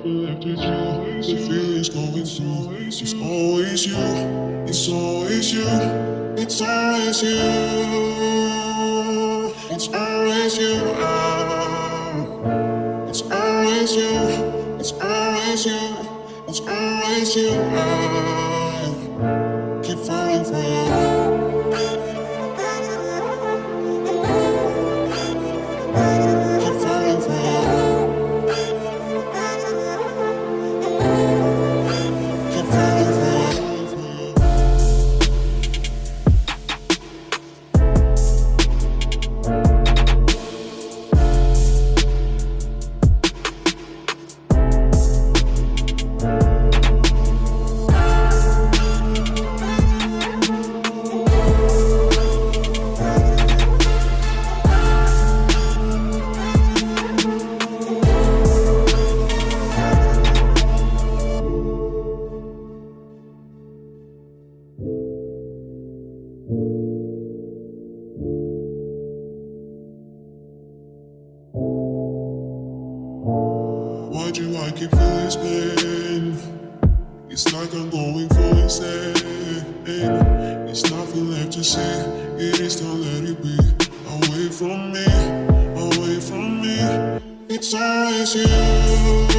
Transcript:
left with you. The feelings going through. It's always you. It's always you. It's always you. It's always you. It's always you. It's always you. It's always you. Keep falling for you. Why do I keep feeling this pain? It's like I'm going for insane. It's nothing left to say. It is time, let it be. Away from me, away from me. It's always you.